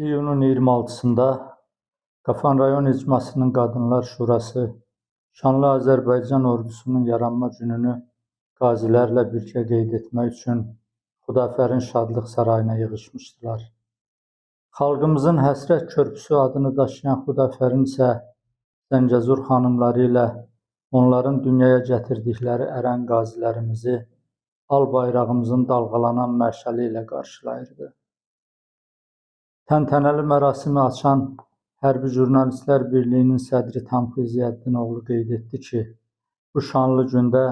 İyunun 26'sında Qafan rayon icmasının Qadınlar Şurası şanlı Azərbaycan ordusunun yaranma gününü qazilərlə birgə qeyd etmək üçün Xudafərin Şadlıq Sarayına yığışmışdılar. Xalqımızın həsrət körpüsü adını daşıyan Xudafərin isə Zəngəzur xanımları ilə onların dünyaya gətirdikləri ərən qazilərimizi al bayrağımızın dalğalanan məşəli ilə qarşılayırdı. Təntənəli mərasimi açan Hərbi Jurnalistlər Birliyinin sədri Tanku Ziyəddinoğlu qeyd etdi ki, bu şanlı gündə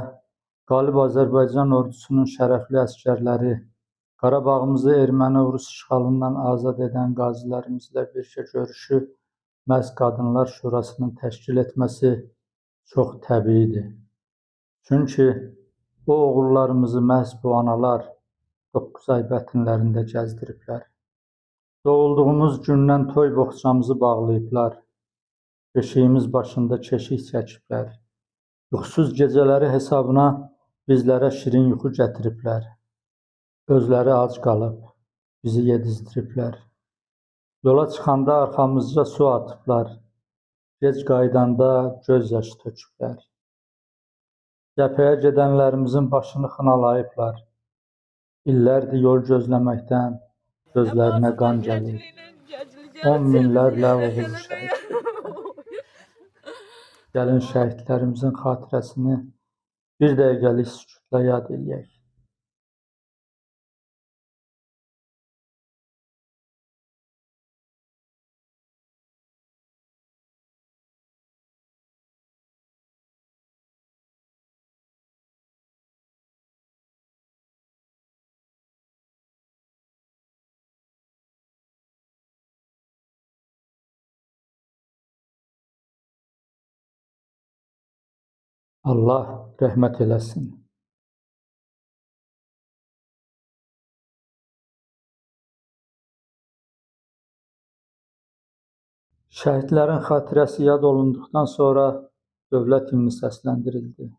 qalib Azərbaycan ordusunun şərəfli əsgərləri Qarabağımızı erməni-rus işğalından azad edən qazilərimizlə birgə görüşü məhz Qadınlar Şurasının təşkil etməsi çox təbiidir. Çünki o oğullarımızı məhz bu analar 9 ay bətnlərində gəzdiriblər. Doğulduğumuz gündən toy boğçamızı bağlayıblar, beşiyimiz başında keşik çəkiblər. Yuxusuz gecələri hesabına bizlərə şirin yuxu gətiriblər. Özləri ac qalıb, bizi yedizdiriblər. Yola çıxanda arxamızca su atıblar, gec qaydanda göz yaşı töküblər. Cəbhəyə gedənlərimizin başını xınalayıblar. İllərdir yol gözləməkdən gözlərinə qan gəlir. 10 minlərlə oğul şəhid. Gəlin şəhidlərimizin xatirəsini bir dəqiqəlik sükutla yad eləyək. Allah rəhmət eləsin. Şəhidlərin xatirəsi yad olunduqdan sonra dövlət himni səsləndirildi.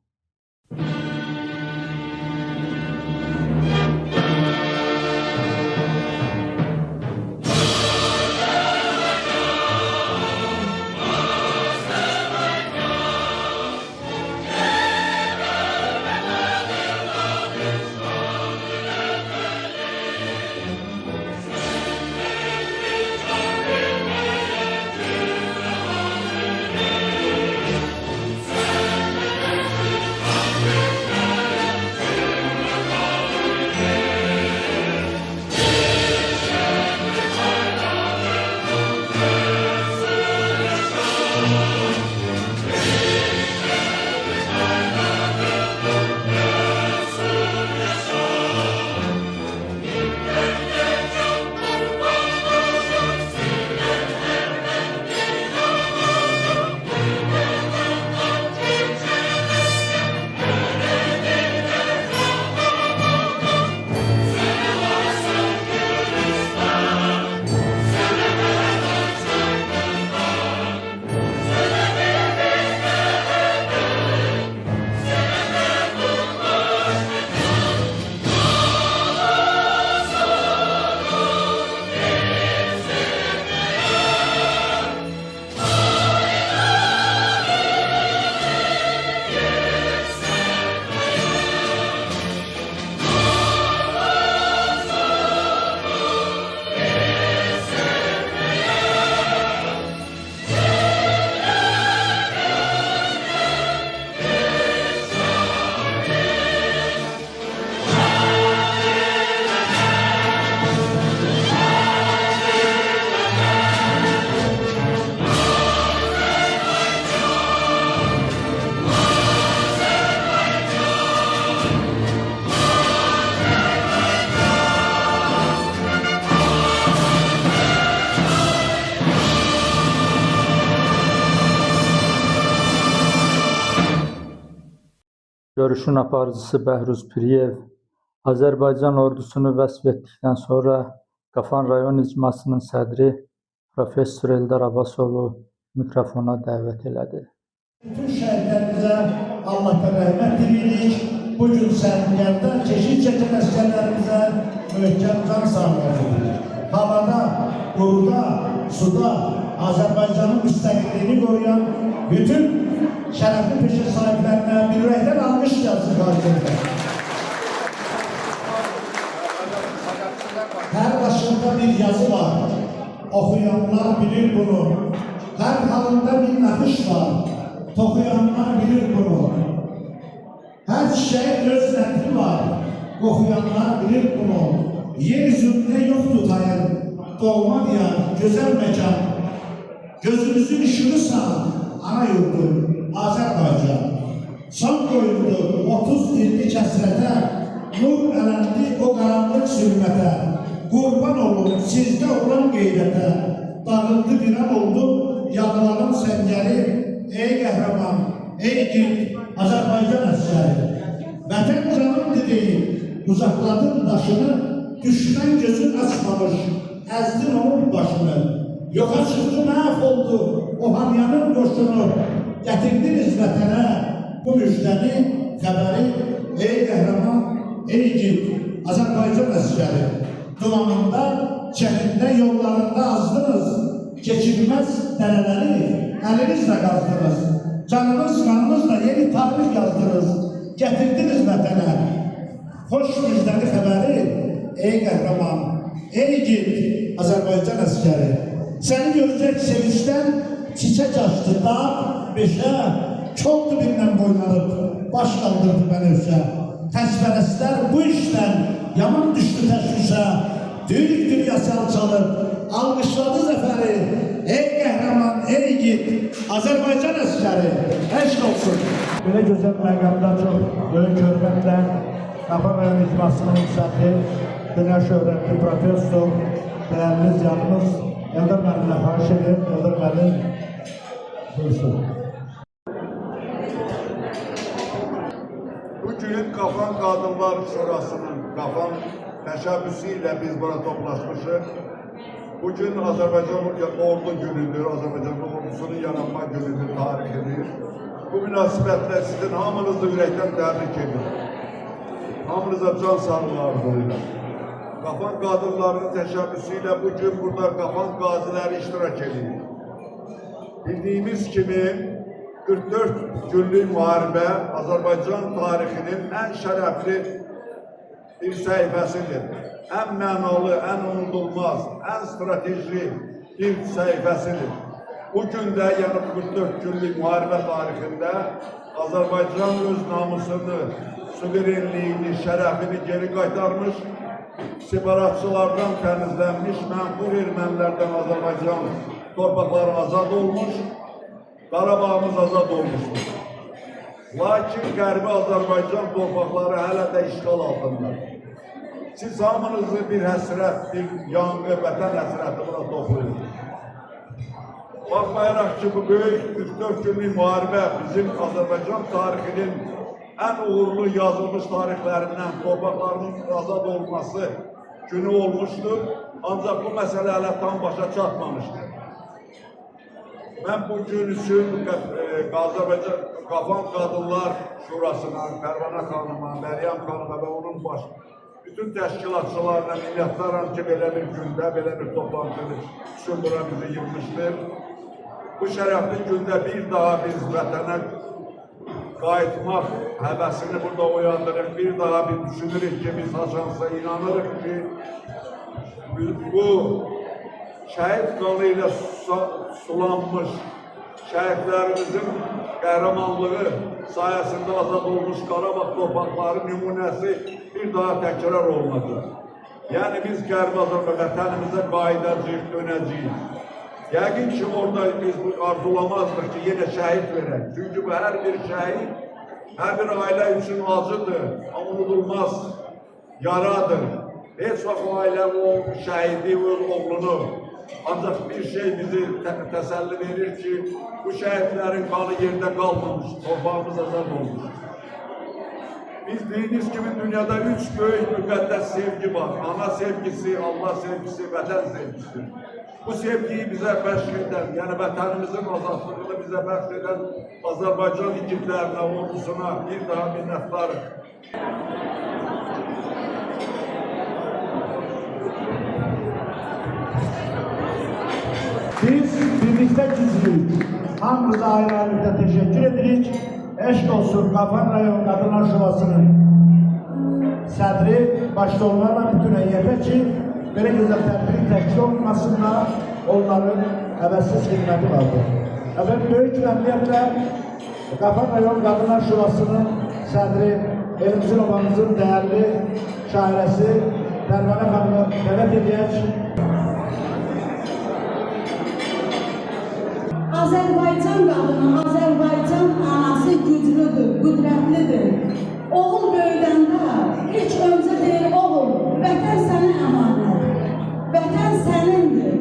Görüşün aparıcısı Bəhruz Piriyev, Azərbaycan ordusunu vəsf etdikdən sonra Qafan rayon icmasının sədri Profesör Eldar Abbasovu mikrofona dəvət elədi. Bütün şəhidlərimizə Allah'tan rəhmət dilirik. Bugün sərgərdə keşik çəkən əsgərlərimizə mühkəm can sağlığı dilirik. Havada, quruda, suda Azərbaycanın müstəqilliyini qoruyan bütün şərəfli peşə sahiblərinə bir ürəkdən almış yazı qarşılıqlar. Her başında bir yazı var. Okuyanlar bilir bunu. Her halında bir nakış var. Okuyanlar bilir bunu. Her şey öz nəti var. Okuyanlar bilir bunu. Yeryüzünde yok tutayın. Doğma diyar, güzel mekan. Gözümüzün ışığısan ana yurdu Azerbaycan. Son koyuldu 30 illik həsrətə, nur ələndi o qaranlıq sürmətə. Qurban olun sizdə olan qeyrətə, dağıldı viran oldu yağların səngəri. Ey qəhrəman, ey gil Azərbaycan əsgəri. Vətən canımdır deyib, uzaqladın daşını, düşmən gözün açmamış, əzdin onun başını. Yoxa çıxdı, məhv oldu o hamyanın qoşunu. Gətirdiniz vətənə bu müjdəni, xəbəri. Ey qəhrəman, ey gil Azərbaycan əsgəri. Dumanında, çənində, yollarında azdınız. Keçilməz dərələri əlinizlə qazdınız. Canınız, qanınızla yeni tarix yazdınız. Gətirdiniz vətənə xoş müjdəni xəbəri. Ey qəhrəman, ey gil Azərbaycan əsgəri. Səni görəcək sevinçdən çiçək açdı dağ, beşə. Çoktu bindən boylanıb, baş qaldırdı bənövşə. Təsbərəstlər bu işdən yaman düşdü təşvişə. Düyük dünyasal çalıb, alqışladı zəfəri. Ey qəhrəman, ey git, Azərbaycan əsgəri, eşq olsun. Belə gözəl məqamda çox böyük hörmətlə Qafan rayon icmasının sədri, dünya şöhrətli profesör, dəyərli ziyadımız Eldar müəllimlə xahiş edir. Eldar müəllim, buyursun. Bugün Qafan Qadınlar Şurasının Qafan təşəbbüsü biz burada toplaşmışıq. Bugün Azərbaycan Ordu günüdür, Azərbaycan ordusunun yaranma günüdür, tarixidir. Bu münasibətlə sizin hamınızı ürəkdən təbrik edir. Hamınıza can sağlığı arzulayırlar. Qafan qadınlarının təşəbbüsü bugün burada Qafan qaziləri iştirak edir. Bildiyimiz kimi 44 günlük müharibə Azərbaycan tarixinin ən şərəfli bir səhifəsidir. Ən mənalı, ən unudulmaz, ən strateji bir səhifəsidir. Bugün də, yəni 44 günlük müharibə tarixində Azərbaycan öz namusunu, suverenliyini, şərəfini geri qaytarmış, separatçılardan təmizlənmiş, mənfur ermənilərdən Azərbaycan torpaqları azad olmuş, Qarabağımız azad olmuşdur. Lakin Qərbi Azərbaycan torpaqları hələ də işğal altındadır. Siz hamınızı bir həsrət, bir yanğı, vətən həsrəti buna toxuyur. Baxmayaraq ki, bu böyük 44 günlük müharibə bizim Azərbaycan tarixinin ən uğurlu yazılmış tarixlərindən torpaqlarının azad olması günü olmuşdur. Ancaq bu məsələ hələ tam başa çatmamışdır. Mən bu gün üçün Azərbaycan Qafan Qadınlar Şurasına, Pərvanə xanıma, Məryəm xanıma və onun bütün təşkilatçılarına minnətdaram ki, belə bir gündə, belə bir toplantı üçün bura bizi yığmışdır. Bu şərəfli gündə bir daha biz vətənə qayıtmaq həvəsini burada oyandırıq, bir daha bir düşünürük ki, biz haşansa inanırıq ki, bu şəhid qanı ilə sulanmış şəhidlərimizin qəhrəmanlığı sayəsində azad olmuş Qarabağ torpaqları nümunəsi bir daha təkrar olmadı. Yəni biz Qərbi Azərbaycan vətənimizə qayıdacağıq, dönəcəyik. Yəqin ki, orada biz arzulamazdık ki, yenə şəhid verək. Çünki bu hər bir şəhid, hər bir ailə üçün acıdır, unudulmaz yaradır. Heç vaxt o ailə o şəhidi, o oğlunu. Ancaq bir şey bizi təsəlli verir ki, bu şəhidlərin qanı yerdə qalmamış, torpağımız azad olmuş. Biz bildiğiniz gibi dünyada 3 büyük müqəddəs sevgi var. Ana sevgisi, Allah sevgisi, vətən sevgisi. Bu sevgiyi bize bəxş edən, yani vətənimizin azadlığını bize bəxş edən Azərbaycan igidlərinə, ordusuna bir daha minnətdarım. Biz birlikte güçlüyüz. Hamımıza ayrı ayrıca teşekkür ederiz. Eşk olsun Qafan Rayon Qadınlar Şurası'nın sədri başta olmalarla bütün heyete ki, böyle güzel tədbirin təşkil olunmasında onların əvəzsiz xidməti vardır. Evet, böyük məmnuniyyətlə Qafan Rayon Qadınlar Şurası'nın sədri, elimizin obamızın değerli şairəsi Pərvanə xanımı dəvət edək. Azərbaycan qadını, Azərbaycan anası güclüdür, qüdrətlidir. Oğul böyüdəndə ilk öncə deyir, oğul, vətən sənə əmanət, vətən sənindir.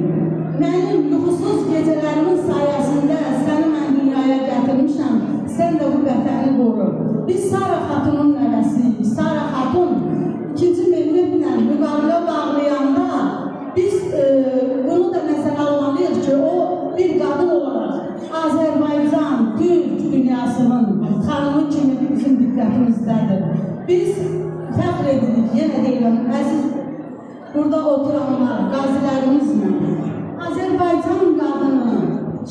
Mənim yuxusuz gecələrimin sayəsində səni mən dünyaya gətirmişəm, sən də bu vətəni qorur. Biz Sara Xatunun nəvəsiyik. Sara Xatun 2-ci Mehmetlə müqavilə bağlayanda biz bunu da nəzərə almalıyıq ki, o bir qadın olarak Azərbaycan, Türk dünyasının xanımı kimi bizim diqqətimizdədir. Biz fəxr edirik, yenə deyirəm, əziz burada oturanlar, qazilərimizlə. Azərbaycan qadını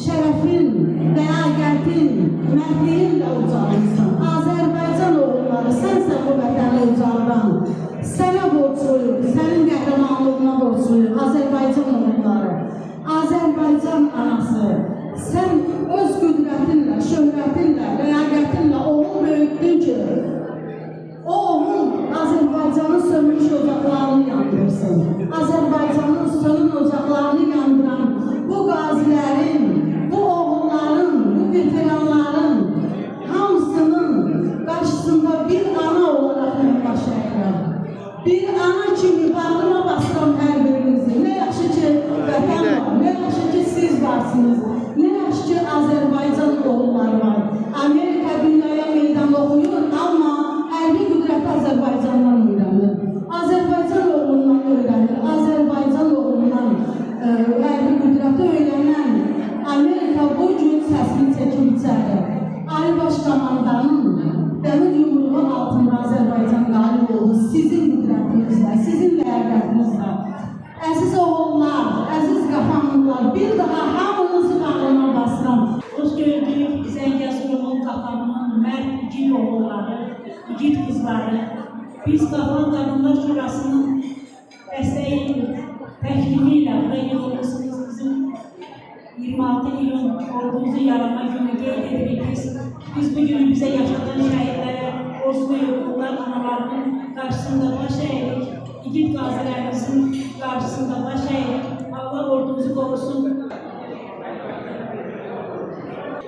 şərəfin, ləyaqətin, mərdliyinlə ucalmışsan. Azərbaycan oğulları, sənsə bu vətəni ucaldan. Sənə borçluyum, sənin qəhrəmanlığına borçluyum, Azərbaycan oğulları. Azərbaycan anası, sən öz qüdrətinlə, şöhrətinlə, ləyaqətinlə oğul böyütdün ki, o oğul Azərbaycanın sönmüş ocaqlarını yandırsın. Azərbaycanın sönün ocaqlarını yandıran bu qazilərin, bu oğulların, bu veteranların hamısının qarşısında bir ana olarak mən baş əyirəm. Bir ana kimi bağrıma basıram hər birinizi. Ne yaxşı ki vətən var, ne yaxşı ki siz varsınız, ne yaxşı ki Azərbaycan oğulları var. Amerika dünyaya meydan oxuyur, amma hərbi qüdrəti Azərbaycandan öyrənir. Azərbaycan oğlundan öyrənir, Azərbaycan oğlundan hərbi qüdrəti öyrənən Amerika bu gün səsini çəkib içərir. Ali Başkomandanın dəmir yumruğu altında Azərbaycan qalib oldu. Sizin qüdrətinizlə, sizin ləyaqətinizlə. Əziz oğullar, əziz qapanlılar, bir daha hamınızı bağrına basıram. Hoş gördük Zəngəzurovun Qapanının mərd igid oğulları, igid qızları. Biz Qafan Qadınlar Şurasının dəstəyi təklifi ilə burada yığılmışsınız. Bizim 26 iyun ordumuzu yarama günü qeyd edirik. Biz bu günü bizə yaşadan şəhidlərə borcluyuq. Bunlar analarının qarşısında baş əyirik. İgid qazilərimizin qarşısında baş əyirik. Allah ordumuzu qorusun.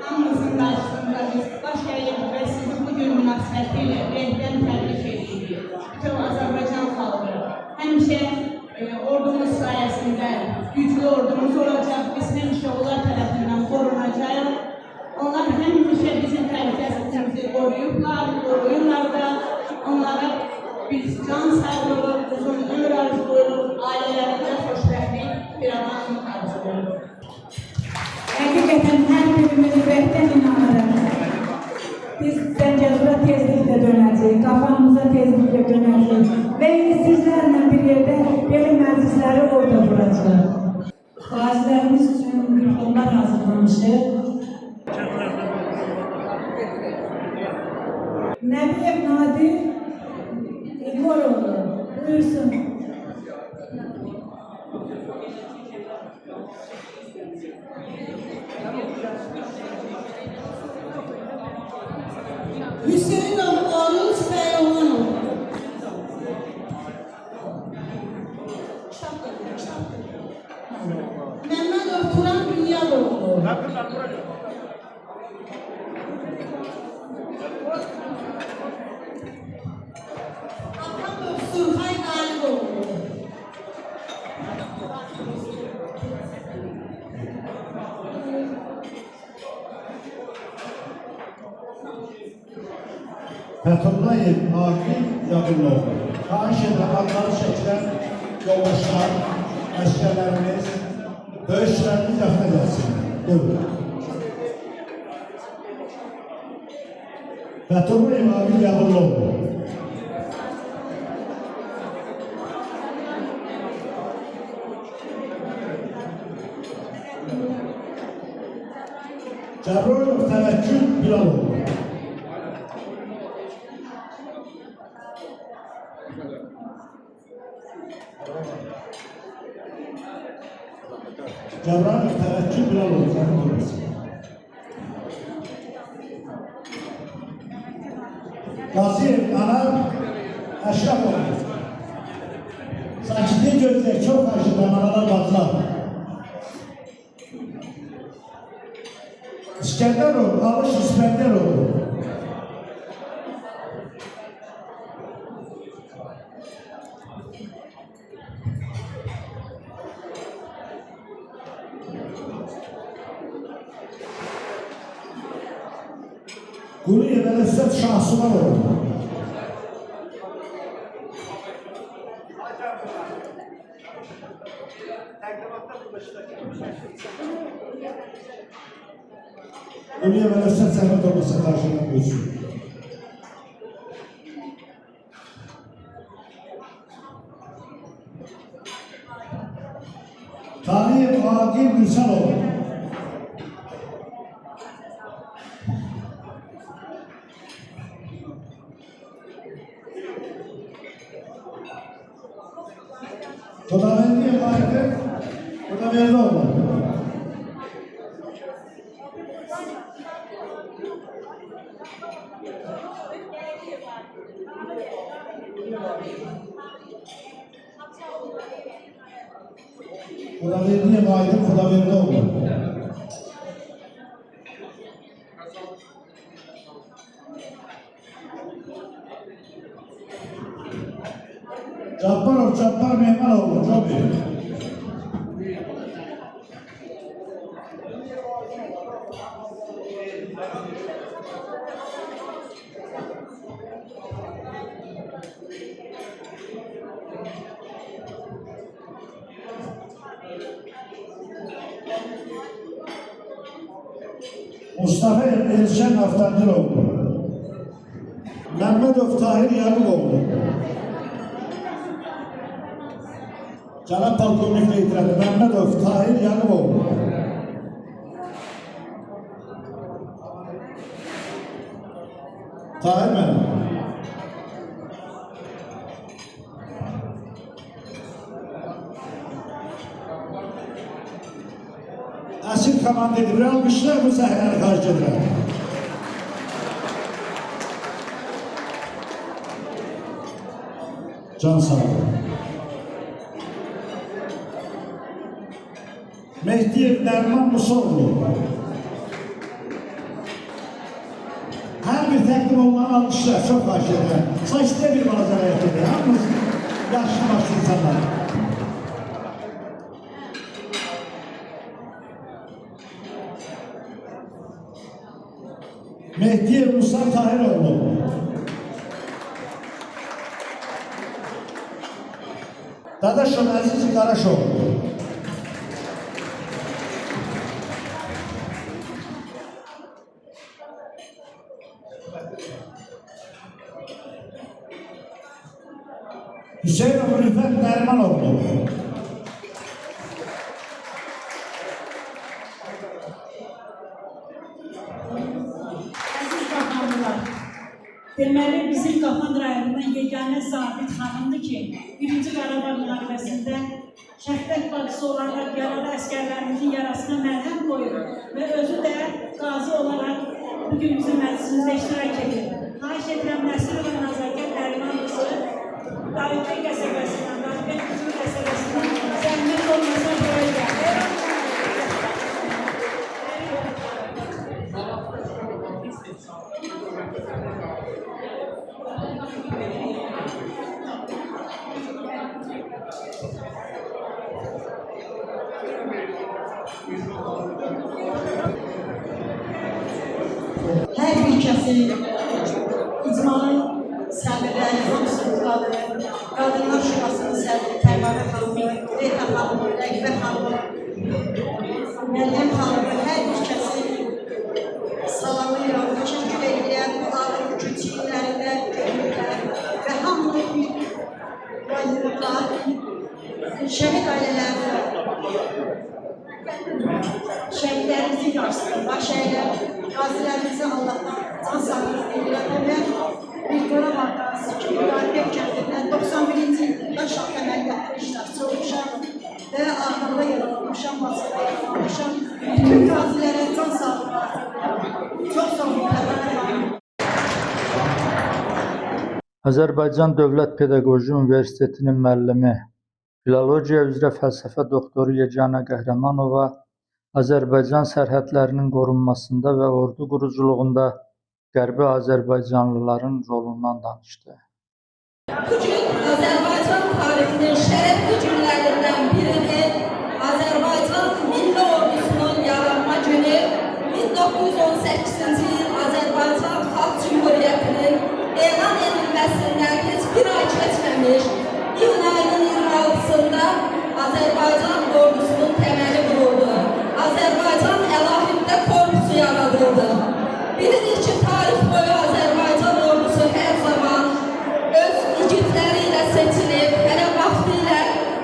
Hamımızın qarşısında biz baş əyirik və sizi bugün münasibətilə ürəkdən təbrik edirik. Bütün Azərbaycan xalqı həmişə ordumuz sayəsində güclü ordumuz olacaq. Biz həmişə onlar tərəfindən qorunacaq. Onlar həmişə bizim təhlükəsizliyimizi qoruyurlar da. Onlara biz can sağlığı, uzun ömür arzuluyoruz, ailelerinde xoşbəxtlik, bir adam arzuluyoruz. Hakikaten her birimiz yürekten inanırız. Biz Zəngəzura tezliklə dönəcəyik, Qafanımıza tezliklə dönəcəyik və sizlərlə bir yerdə belə məclisləri orada quracağıq. Qazilərimiz üçün diplomlar hazırlamışıq. Nəbiyev Nadir İlmoroğlu, buyursun. Hüseynov Oruç Bəyoğlanov. Məmmədov Turan Dünyadoğlu. Atamov Surxay Qaliboğlu. Fəthullayev Aqil Yaqubov. Xahiş edirəm, adları çəkilən yoldaşlar, əsgərlərimiz, döyüşçülərimiz yaxına gəlsin. Buyurun. Fəthullayev Aqil Yaqubov. Cəbrayılov Təvəkkül Bilalov. Cəbrayılov Təvəkkül Bilalov. Qaziyev Anar Əşrəfov. Sakitliği gözləyək, çox qarşıdan analar bacılar. İskəndərov, Alış İskəndərov. Quliyev Ələssət Şahsumarov. Quliyev Ələssət Səhmət olmasa qarşıdan bölsün. Taliyev Aqil Müsalov. Xudaverdiyev Aydın Xudaverdoğlu. Xudaverdiyev Aydın Xudaverdoğlu. Cabbarov Cabbar Mehmanoğlu. Çok iyi. Mustafa Elşen Aftandıroğlu. Mehmetov Tahir Yakuboğlu. Cenab Polkovnik Leytiradı Mehmetov Tahir Yakuboğlu. Tahir Mehmet. Asil komandiri bir almışlar bu sahneye karşı edilen. Can sağ olun. Mehdiyev Derman Musoğlu. Her bir təqdim olunan almışlar çok karşı edilen. Saçta bir manzara yapıyor. Yalnız yaşlı başlı insanlar. Mehdiyev Musa Tahiroğlu. Dadaşov Aziz Qaraşov. Hüseynov Rüfət Nərimanoğlu. Deməli, bizim Qafan rayonundan yeganə zabit xanımdır ki, 1-ci Qarabağ müharibəsində şəhvət bacısı olaraq yaralı əsgərlərimizin yarasına mərhəm qoyur və özü də qazi olaraq bugün bizim məclisimizdə iştirak edir. Xahiş edirəm, Nəsirova Nəzakət Nəriman qızı, Davetbey qəsəbəsindən, Davetbey Qızıl qəsəbəsindən zəhmət olmasa buraya gəlir. Hər bir kəsi icma babadır. Qadınlar Şurasının sədri Pərvanə xanım, Reyta xanım, Rəqibə xanım, Məryəm xanım, hər bir kəsi salamlayıram, təşəkkür edirəm. Bu ağır küçüklərində görürlər və hamını bayılırlar. Şəhid ailələrində şəhidlərimizin qarşısında baş əyilər, qazilərimizə Allahdan can sağlıq edirəm. Mən bir Qarabağ qazisi kimi Qarabağ kəndindən 91-ci ildə şah əməliyyatı iştirakçı olmuşam və Ağdamda yaratılmışam, Basıda yaratılmışam. Bütün qazilərə can sağlıq edirəm. Çox sağ olun, Pərvanə. Azərbaycan Dövlət Pedaqoji Universitetinin müəllimi, filologiya üzrə fəlsəfə doktoru Yeganə Qəhrəmanova Azərbaycan sərhədlərinin qorunmasında və ordu quruculuğunda Qərbi Azərbaycanlıların rolundan danışdı. Bugün Azərbaycan tarixinin şərəfli günlərindən biridir. Azərbaycan Milli Ordusunun yaranma günü 1918-ci il Azərbaycan Xalq Cümhuriyyətinin elan edilməsindən heç bir ay keçməmiş iyun ayının 26-sında Azərbaycan ordusunun təməli quruldu. Azərbaycan əlahiddə korpusu yaradıldı. Bilirik ki, tarix boyu Azərbaycan ordusu hər zaman öz igidləri ilə seçilib, hələ vaxtilə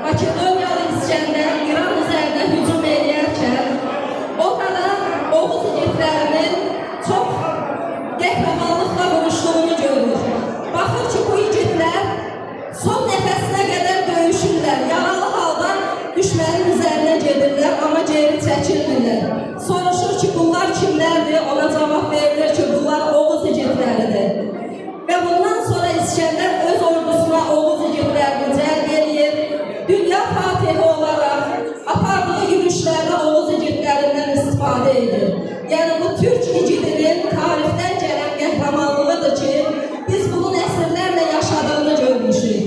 Makedoniyalı İskəndər İran üzərinə hücum edərkən, orada Oğuz igidlərinin çox qəhrəmanlıqla vuruşduğunu görür. Baxır ki, bu igidlər son nəfəsinə qədər döyüşürlər, yaralı halda düşmənin üzərinə gedirlər, amma geri çəkilmirlər. Soruşur ki, bunlar kimlərdir? Ona cavab verilir ki, bunlar Oğuz igidləridir. Və bundan sonra İskəndər öz ordusuna Oğuz igidlərini cəlb edir. Dünya fatihi olaraq apardığı yürüşlərdə Oğuz igidlərindən istifadə edir. Yəni bu Türk igidinin tarixdən gələn qəhrəmanlığıdır ki, biz bunun əsrlərlə yaşadığını görmüşük.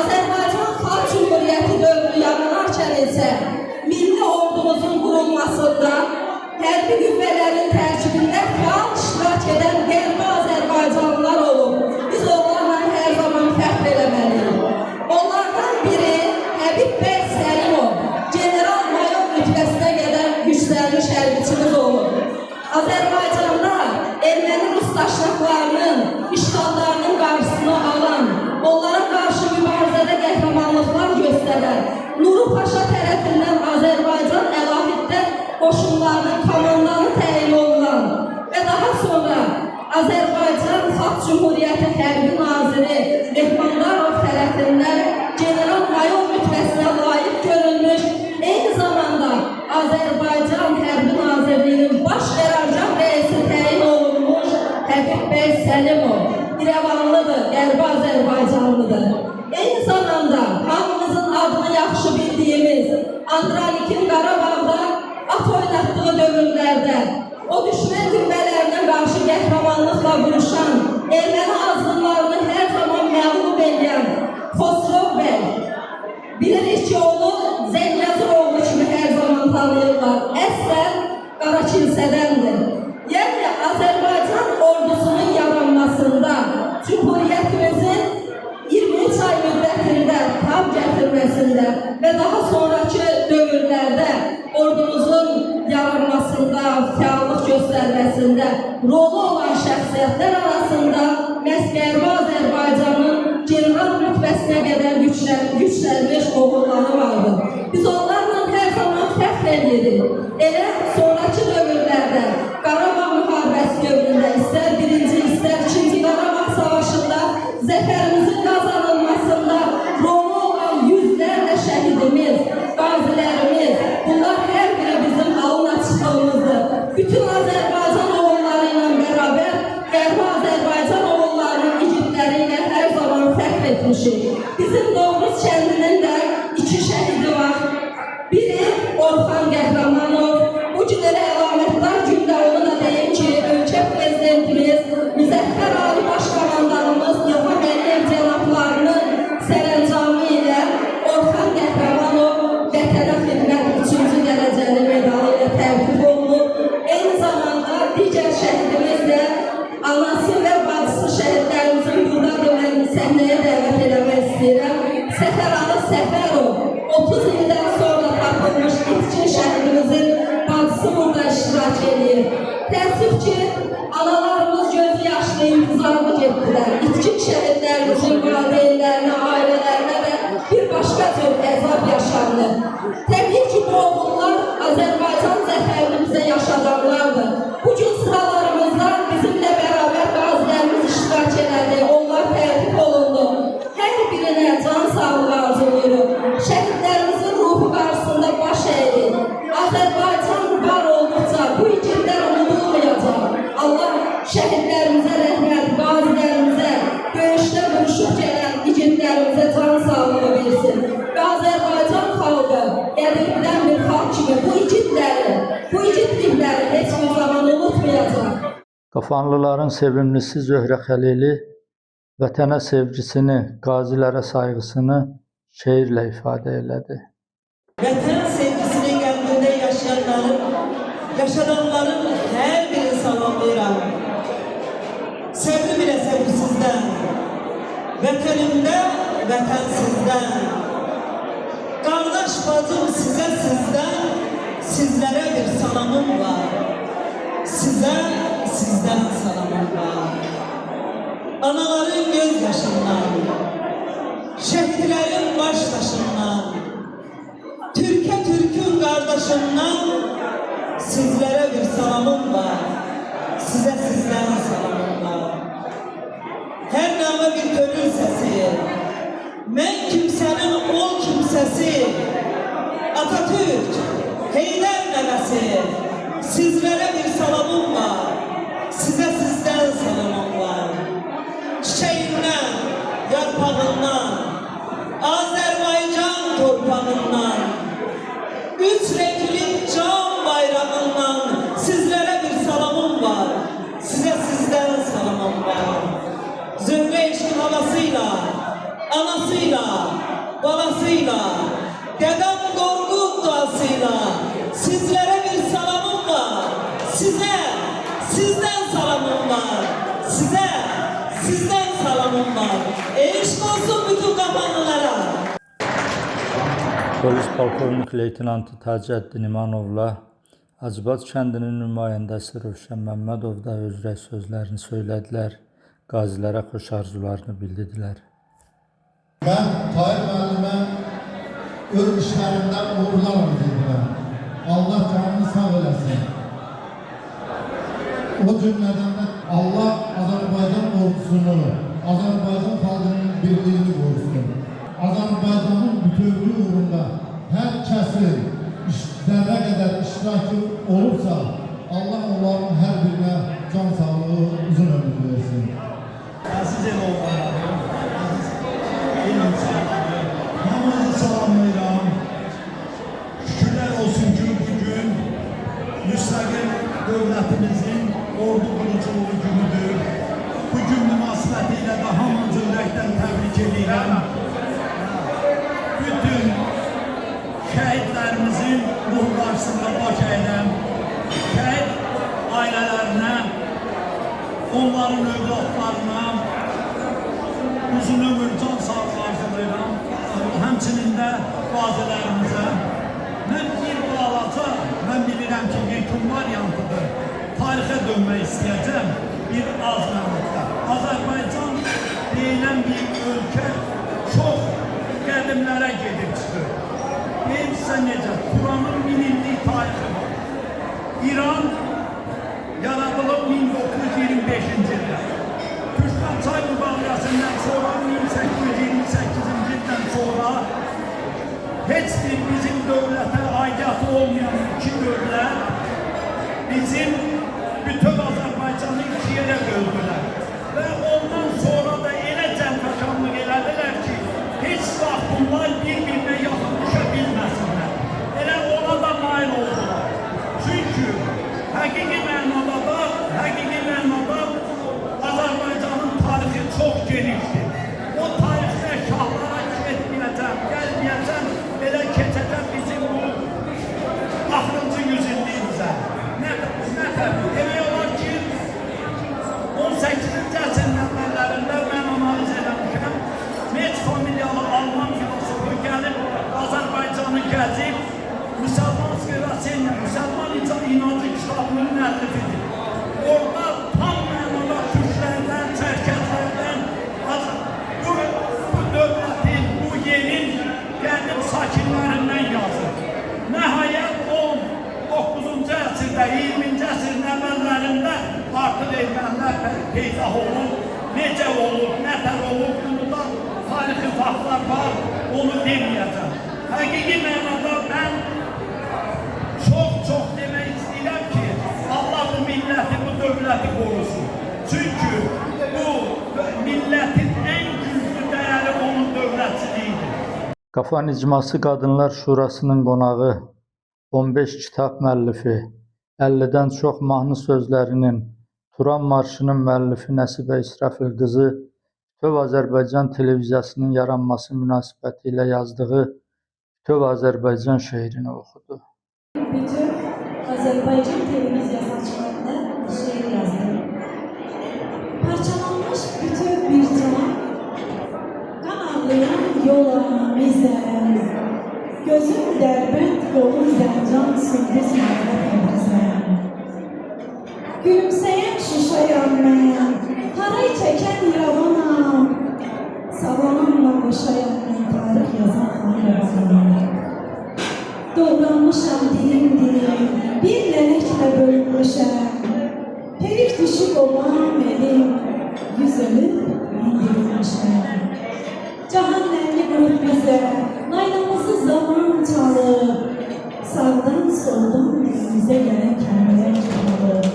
Azərbaycan Xalq Cümhuriyyəti dövrü yaranarkən isə milli ordumuzun qurulmasında hərbi qüvvələrin tərkibində fəal iştirak edən qərbi Azərbaycanlılar olub. Biz onlarla hər zaman fəxr eləməliyik. Onlardan biri Həbib bəy Səlimov, general-mayor rütbəsinə qədər yüksəlmiş hərbiçimiz olub. Azərbaycanda erməni rus daşnaqlarının, işğallarının qarşısını alan, onlara qarşı mübarizədə qəhrəmanlıqlar göstərən Nuru Paşa tərəfindən Azərbaycan əlahiddə qoşunlarının komandanı təyin olunan və daha sonra Azərbaycan Xalq Cümhuriyyəti Hərbi Naziri Rəhmandarov tərəfindən general-mayor rütbəsinə layiq görülmüş, eyni zamanda Azərbaycan Hərbi Nazirliyinin baş qərargah rəisi təyin olunmuş Həbib bəy Səlimov İrəvanlıdır, Qərbi Azərbaycanlıdır. Eyni zamanda hamımızın adını yaxşı bildiyimiz Andranikin Qarabağda at oynatdığı dövrlərdə o düşmən qüvvələrinə qarşı qəhrəmanlıqla vuruşan, erməni azğınlarını hər zaman məğlub edən Xosrov bəy. Bilirik ki, onu Zəngəzuroğlu kimi hər zaman tanıyırlar. Əslən Qarakilsədəndir. Yəni Azərbaycan ordusunun yaranmasında Cümhuriyyətimizin 23 ay müddətində tab gətirməsində və daha sonraki dövrlərdə ordumuzun yaranmasında, fəallıq göstərməsində rolu olan şəxsiyyətlər arasında məhz Qərbi Azərbaycanın general rütbəsinə qədər güclənmiş oğulları vardır. Biz onlarla hər zaman fəxr edirik. Elə sonraki dövrlərdə Qarabağ müharibəsi dövründə istər birinci, istər ikinci Qarabağ savaşında zəfərimizin qazanılmasında rolu olan yüzlərlə şəhidimiz, qazilərimiz, bunlar hər biri bizim halın açıqlığımızdır. Bütün Azərbaycan oğulları ilə bərabər Qərbi Azərbaycan oğullarının igidləri ilə hər zaman fəxr etmişik. Bizim Novruz kəndinin də 2 şəhidi var. Biri Orxan Qəhrəmanov. Bu gün elə əlamətdar gündə onu da deyim ki, ölkə prezidentimiz Müzəffər Ali Baş Komandanımız İlham Əliyev etdilər. İtkin şəhidlərimizin valideynlərinə, ailələrinə də bir başqa cür əzab yaşandı. Təbii ki, bu oğullar Azərbaycan zəfərini bizə yaşadanlardır. Bugün sıralarımızda bizimlə bərabər qazilərimiz iştirak elədi, onlar tərtib olundu. Hər birinə can sağlığı arzulayırıq. Şəhidlərimizin ruhu qarşısında baş əydik. Azərbaycan var olduqca bu igidlər unudulmayacaq. Allah şəhidlərimizə rəhmət, qazilərimizə, döyüşdə vuruşub gələn igidlərimizə can sağlığı versin. Və Azərbaycan xalqı qədimdən bir xalq kimi bu igidlikləri heç bir zaman unutmayacaq. Qafanlıların sevimlisi Zöhrə Xəlili vətənə sevgisini, qazilərə sayğısını şeirlə ifadə elədi. Vətən sevgisini qəlbində yaşadanların hər birini salamlayıram. Sevdim ilə sevgi sizdən, vətənimdə vətən sizdən. Qardaş bacım sizə sizdən, sizlərə bir salamım var. Sizə sizdən salamım var. Anaların göz yaşından, şehitlerin baş taşından, Türk'ün kardeşinden sizlere bir salamım var. Size sizden salamım var. Her nama bir gönül sesi, men kimsenin ol kimsesi, Atatürk, Heydər nəvəsi, sizlere bir salamım var. Size sizden salamım var. Çiçeğinden, yarpağından, Azerbaycan torpağından, üç renkli can bayrağından sizlere bir salamım var. Size sizden salamım var. Zöhrə eşkin havasıyla, anasıyla, balasıyla, dedem Qorqud duasıyla sizlere bir salamım var. Size sizden salamım var. Size sizden salamım var. Eşk olsun bütün Qafanlılara. Polis polkovnik leytenantı Tacəddin İmanovla Acıbad kəndinin nümayəndəsi Rövşən Məmmədov da özrək sözlərini söylədilər, qazilərə xoş arzularını bildirdilər. Ben Tahir müəllimə öz işlərindən uğurlarım dedirəm. Allah canını sağ eləsin. O cümlədən də Allah Azərbaycan ordusunu, Azərbaycan xalqının birliyini qorusun. Azərbaycanın bütövlüyü uğrunda hər kəsin zərrə qədər iştirakı olursa, Allah onların hər birinə can sağlığı, uzun ömür versin. Əziz el oğlanları, el insanları, hamınızı salamlayıram. Şükürlər olsun ki, bugün müstəqil dövlətimizin ordu quruculuğu günüdür. Bugün münasibətilə də hamınızı ürəkdən təbrik edirəm. Bütün şəhidlərimizin ruh qarşısında baş əyirəm. Şəhid ailələrinə, onların övladlarına uzun ömür, can sağlığı arzulayıram. Həmçinin də qazilərimizə. Mən bir balaca, mən bilirəm ki, yekun variantıdır. Tarixə dönmək istəyəcəm bir az məmləkdə. Azərbaycan deyilən bir ölkə çox qədimlərə gedib çıxır. Deyilsə necə? Turanın 1000 illik tarixi var. İran yaradılıb 1925-ci ildə. Türkmen çay mübadiləsindən sonra 1828-ci ildən sonra heç bir bizim dövlətə aidiyyatı olmayan iki dövlət bizim bütün Azərbaycanı iki yerə böldülər. Və ondan sonra da elə cəmfəkanlıq elədilər ki, heç vaxt bunlar bir-birinə yaxın düşə bilməsinlər. Elə ona da nail oldular. Çünki həqiqi mənada Azərbaycanın tarixi çox genişdir. O tarixdə şahlara getməyəcəm, gəlməyəcəm, belə keçəcəm bizim bu axırıncı yüzilliyimizə. Nə təbii? Demək olar ki, 18 20-ci əsrin əvvəllərində artıq ermənilər peyda olub, necə olub, nətər olub, bunu da tarixi faktlar var, onu deməyəcəm. Həqiqi mənada mən çox demək istəyirəm ki, Allah bu milləti, bu dövləti qorusun. Çünki bu millətin ən güclü dəyəri onun dövlətçiliyidir. Qafan İcması Qadınlar Şurasının qonağı, 15 kitab müəllifi, 50-dən çox mahnı sözlərinin, Turan marşının müəllifi Nəsibə İsrafil qızı Bütöv Azərbaycan televiziyasının yaranması münasibəti ilə yazdığı Bütöv Azərbaycan şeirini oxudu. Bütün Azərbaycan televiziyası açılanda şeir yazdım. Parçalanmış bütöv bir can, qan ağlayan yola, mizən, gözüm dərbənd, qolum zəncan, sündüz məndə təbrizən. Gülümsəyən şuşayam mən, haray çəkən İrəvanam, savunamla qoşayam mən, tarix yazan xanım. Doğranmışam dilim, bir lələklə bölünmüşəm. Perik düşüb olan elim, yüz ölüb indirilmişəm. Cahan nəmli qurub bizə, laylamızı zaman çalıb, sağdan soldan dilimizə gələn kəlmələr çalıb.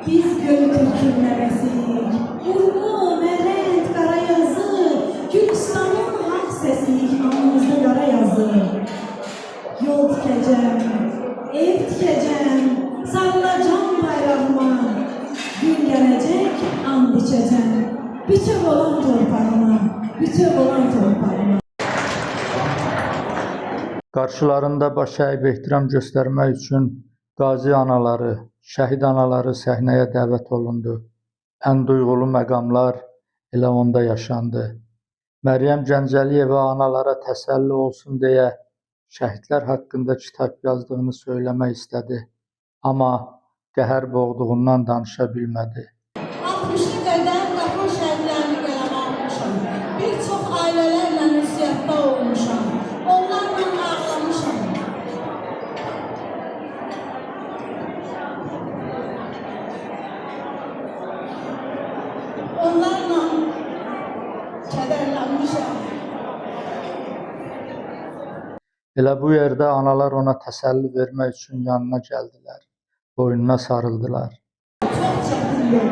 Biz göl türkün nəvəsiyik, Urmu, Mərənd, Qarayazı, Gülüstanın haq səsiyik, anımızda qara yazı. Yol tikəcəm, ev tikəcəm, sarılacam bayrağıma, gün gələcək, and içəcəm, bütöv olan torpağıma, bütöv olan torpağıma. Qarşılarında baş əyib ehtiram göstərmək üçün qazi anaları, şəhid anaları səhnəyə dəvət olundu. Ən duyğulu məqamlar elə onda yaşandı. Məryəm Gəncəliyeva analara təsəlli olsun deyə şəhidlər haqqında kitab yazdığını söyləmək istədi. Amma qəhər boğduğundan danışa bilmədi. 60'lı qədər qafan şəhidlərini qələmə almışam. Bir çox ailələrlə ünsiyyətdə olmuşam. Onlarla ağlamışam. Onlarla kədərlənmişəm. Elə bu yerdə analar ona təsəlli vermək üçün yanına gəldilər, boynuna sarıldılar. Çox çətindir.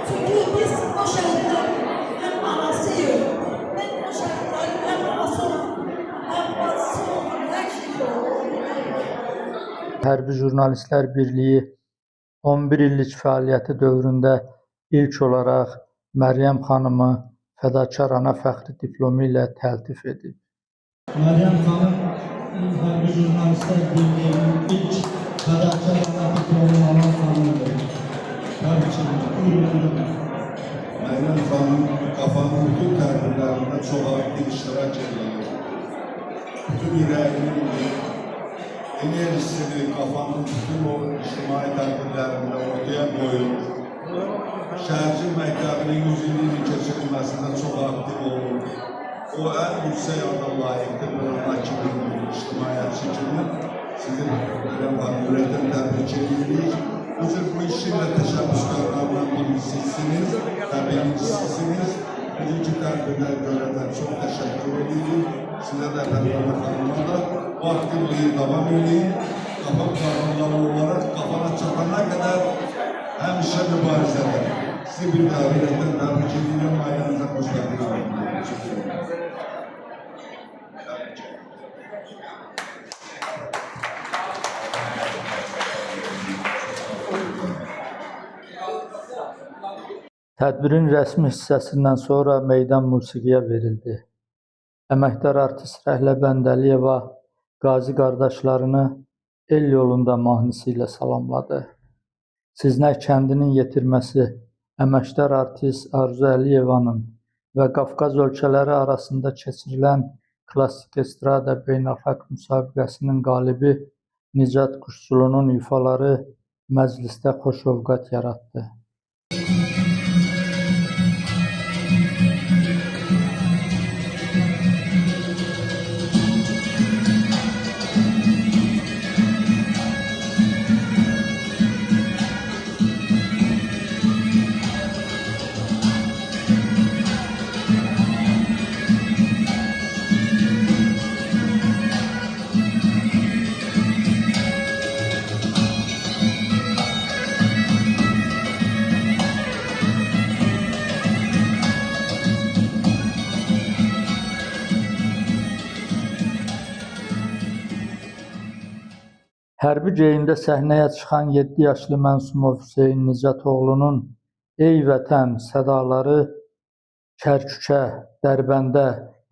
Çünki biz o şəhidlərin həm anasıyıq, mən o şəhidlərin həm anası olan, həm bacısı olan, hər şey olur. Hərbi Jurnalistlər Birliyi 11 illik fəaliyyəti dövründə ilk olaraq Məryəm xanımı fədakar ana fəxri diplomu ilə təltif edib. Məryəm xanım Hərbi Jurnalistlər Birliyinin ilk fədakar ana diplomu alan xanımdır. Təbii ki, buyurun. Məryəm xanım Qafanın bütün tədbirlərində çox aktiv iştirak edir. Bütün ürəyini, enerjisini Qafanın bütün o ictimai tədbirlərində ortaya qoyur. Şəhərcik məktəbinin 100 illiyi keçirilməsində çox aktiv olur. O ən yüksək adı layiqdir, ana kimi, ictimaiyyətçi kimi. Sizin ürəkdən təbrik edirik. Bu cür bu işinlə təşəbbüskarlarından birincisiniz və birincisiniz. Birinci tədbirlər görədən çox təşəkkür edirik. Sizə də Məryəm xanıma da bu aktivliyi davam edin. Qafan qanunları olaraq qafana çatana qədər həmişə mübarizədir. Sizi bir daha ürəkdən təbrik edirəm, ayağınıza xoş gəldiniz. Tədbirin rəsmi hissəsindən sonra meydan musiqiyə verildi. Əməkdar artist Rəhlə Bəndəliyeva qazi qardaşlarını el yolunda mahnısı ilə salamladı. Siznək kəndinin yetirməsi əməkdar artist Arzu Əliyevanın və Qafqaz ölkələri arasında keçirilən klassik estrada beynəlxalq müsabiqəsinin qalibi Nicat Quşçulu'nun ifaları məclisdə xoş ovqat yaratdı. Hərbi geyimdə səhnəyə çıxan 7 yaşlı Mənsumov Hüseyn Nicatoğlu'nun "Ey Vətən" sədaları Kərkükə, Dərbəndə,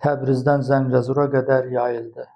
Təbrizdən Zəngəzura qədər yayıldı.